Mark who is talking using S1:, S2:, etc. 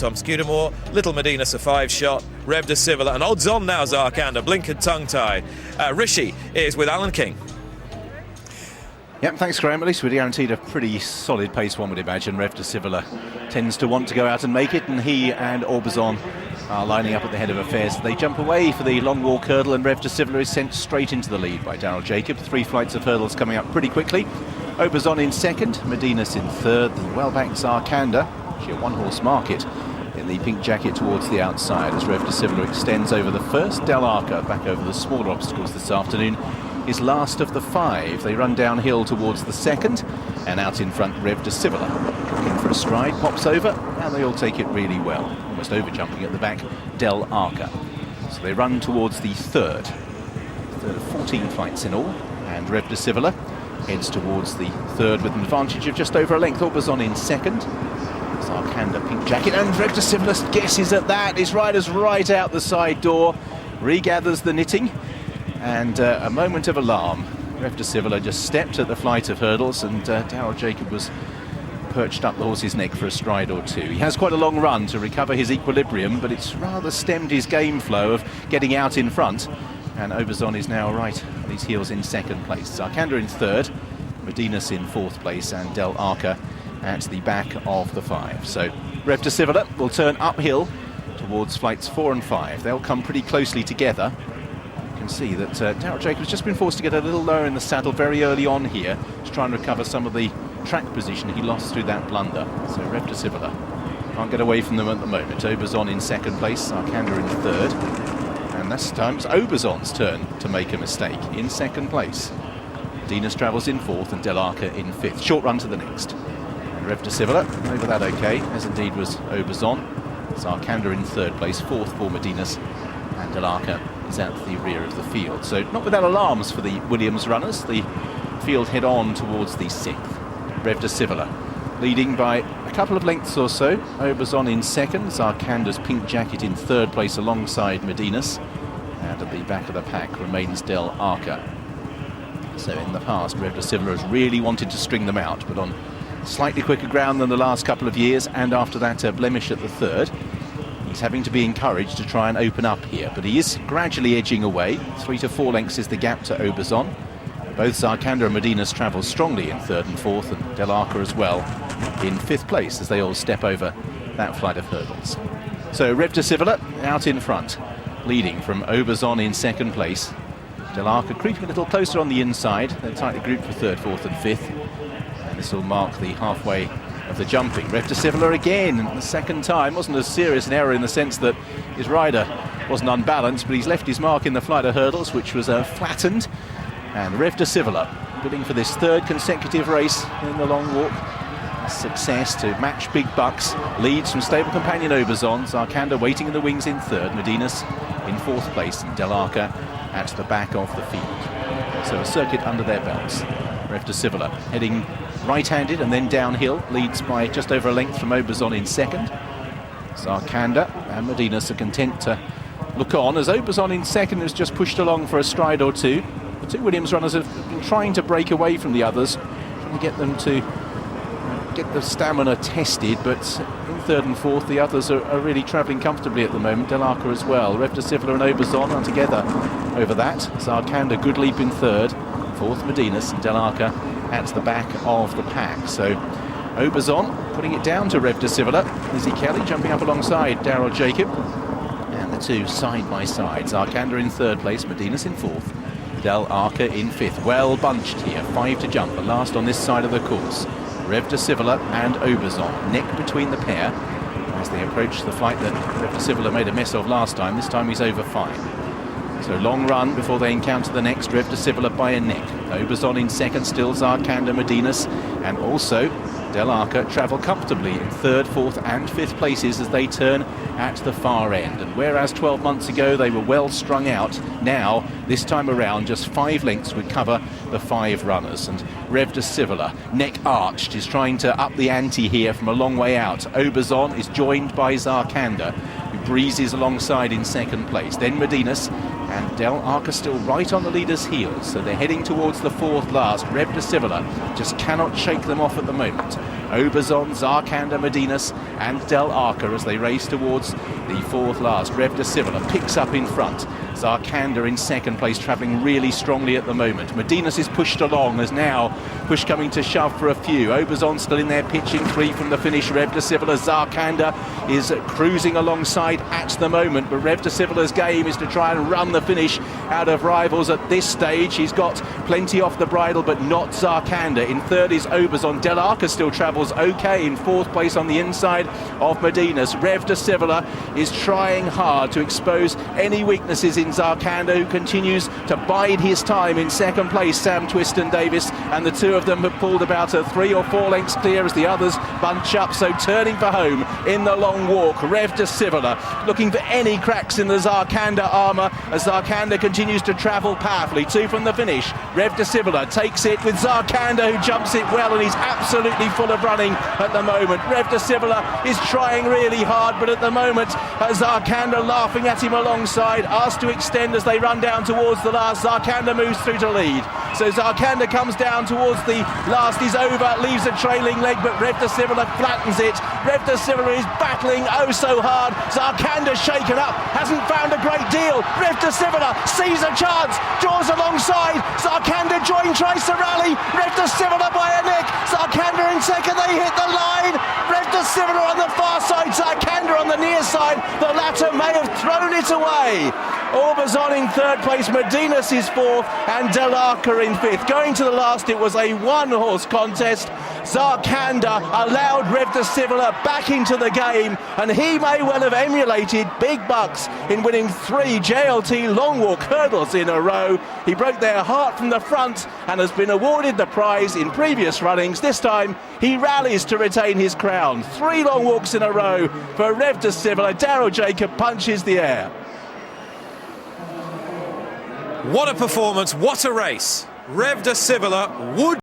S1: Tom Scudamore, Little Medina's a 5-shot, Reve de Sivola, and odds on now Zarkandar, blinkered tongue-tied. Rishi is with Alan King.
S2: Yep, thanks Graham. At least we're guaranteed a pretty solid pace, one would imagine. Reve de Sivola tends to want to go out and make it, and he and Aubusson are lining up at the head of affairs. They jump away for the long walk hurdle, and Reve de Sivola is sent straight into the lead by Daryl Jacob. 3 flights of hurdles coming up pretty quickly. Aubusson in second, Medina's in third, the well-backed Zarkandar, actually a 1-horse market, in the pink jacket towards the outside as Reve de Sivola extends over the first. Del Arca back over the smaller obstacles this afternoon is last of the 5. They run downhill towards the second, and out in front Reve de Sivola looking for a stride, pops over, and they all take it really well, almost over jumping at the back Del Arca. So they run towards the third of 14 flights in all, and Reve de Sivola heads towards the third with an advantage of just over a length. Aubusson in second, Zarkandar pink jacket, and Reve de Sivola guesses at that. His rider's right out the side door, regathers the knitting, and a moment of alarm. Reve de Sivola just stepped at the flight of hurdles, and Daryl Jacob was perched up the horse's neck for a stride or two. He has quite a long run to recover his equilibrium, but it's rather stemmed his game flow of getting out in front, and Aubusson is now right on his heels in second place. Zarkandar in third, Medina's in fourth place, and Del Arca at the back of the 5. So Reve de Sivola will turn uphill towards flights 4 and 5. They'll come pretty closely together. You can see that Daryl Jacobs has just been forced to get a little lower in the saddle very early on here to try and recover some of the track position he lost through that blunder. So Reve de Sivola can't get away from them at the moment. Aubusson in second place, Zarkandar in third, and this time it's Aubusson's turn to make a mistake in second place. Medina's travels in fourth and Del Arca in fifth. Short run to the next. Reve de Sivola over that okay, as indeed was Aubusson. Zarkandar in third place, fourth for Medina's, and Del Arca is at the rear of the field. So not without alarms for the Williams runners. The field head on towards the 6th. Reve de Sivola leading by a couple of lengths or so. Aubusson in second, Zarkandar's pink jacket in third place alongside Medina's, and at the back of the pack remains Del Arca. So in the past, Reve de Sivola has really wanted to string them out, but on slightly quicker ground than the last couple of years, and after that blemish at the third, he's having to be encouraged to try and open up here, but he is gradually edging away. 3 to 4 lengths is the gap to Aubusson. Both Zarkandar and Medina's travel strongly in third and fourth, and Del Arca as well in fifth place as they all step over that flight of hurdles. So Reve de Sivola out in front, leading from Aubusson in second place. Del Arca creeping a little closer on the inside. They're tightly grouped for third, fourth and fifth. This will mark the halfway of the jumping. Reve de Sivola again, the second time. Wasn't a serious an error in the sense that his rider wasn't unbalanced, but he's left his mark in the flight of hurdles, which was flattened. And Reve de Sivola bidding for this third consecutive race in the long walk. Success to match big bucks. Leads from stable companion Aubusson. Zarkandar waiting in the wings in third. Medina's in fourth place, and Del Arca at the back of the field. So a circuit under their belts. Reve de Sivola heading right-handed and then downhill, leads by just over a length from Aubusson in second. Zarkandar and Medina's are content to look on as Aubusson in second has just pushed along for a stride or two. The 2 Williams runners have been trying to break away from the others, trying to get them to get the stamina tested, but in third and fourth the others are really travelling comfortably at the moment. Del Arca as well. Reve de Sivola and Aubusson are together over that. Zarkandar good leap in third, fourth Medina's, and Del Arca at the back of the pack. So Aubusson putting it down to Reve de Sivola. Lizzie Kelly jumping up alongside Daryl Jacob, and the two side by side. Zarkandar in third place, Medina's in fourth, Del Arca in fifth. Well bunched here, 5 to jump, the last on this side of the course. Reve de Sivola and Aubusson, neck between the pair as they approach the flight that Reve de Sivola made a mess of last time. This time he's over 5. So long run before they encounter the next. Reve de Sivola by a neck. Aubusson in second, still Zarkandar, Medina's, and also Del Arca travel comfortably in third, fourth and fifth places as they turn at the far end. And whereas 12 months ago they were well strung out, now this time around just 5 lengths would cover the 5 runners. And Reve de Sivola, neck arched, is trying to up the ante here from a long way out. Aubusson is joined by Zarkandar, who breezes alongside in second place. Then Medina's, and Del Arca still right on the leader's heels, so they're heading towards the fourth last. Reve de Sivola just cannot shake them off at the moment. Aubusson, Zarkandar, Medinas and Del Arca as they race towards the fourth last. Reve de Sivola picks up in front. Zarkandar in second place, travelling really strongly at the moment. Medinas is pushed along. There's now push coming to shove for a few. Aubusson still in there, pitching 3 from the finish. Reve de Sivola, Zarkandar is cruising alongside at the moment, but Reve de Sivola's game is to try and run the finish out of rivals at this stage. He's got plenty off the bridle, but not Zarkandar. In third is Aubusson. Del Arca still travels okay in fourth place on the inside of Medinas. Reve de Sivola is trying hard to expose any weaknesses in Zarkandar, who continues to bide his time in second place. Sam Twiston-Davis, and the two of them have pulled about 3 or 4 lengths clear as the others bunch up. So turning for home in the long walk, Reve de Sivola looking for any cracks in the Zarkandar armour as Zarkandar continues to travel powerfully. 2 from the finish. Reve de Sivola takes it with Zarkandar, who jumps it well, and he's absolutely full of running at the moment. Reve de Sivola is trying really hard, but at the moment Zarkandar laughing at him alongside, asked to extend as they run down towards the last. Zarkandar moves through to lead. So Zarkandar comes down towards the last. He's over, leaves a trailing leg, but Reve de Sivola flattens it. Reve de Sivola is battling oh so hard. Zarkandar shaken up, hasn't found a great deal. Reve de Sivola sees a chance, draws alongside. Zarkandar tries to rally. Reve de Sivola by a neck. Zarkandar in second, they hit the line. Reve de Sivola on the far side, Zarkandar on the near side. The latter may have thrown it away. Aubusson in third place, Medinas is fourth, and Del Arca in fifth. Going to the last, it was a one-horse contest. Zarkandar allowed Reve de Sivola back into the game, and he may well have emulated big bucks in winning 3 JLT long walk hurdles in a row. He broke their heart from the front and has been awarded the prize in previous runnings. This time he rallies to retain his crown. 3 long walks in a row for Reve de Sivola. Daryl Jacob punches the air.
S1: What a performance, what a race. Reve de Sivola would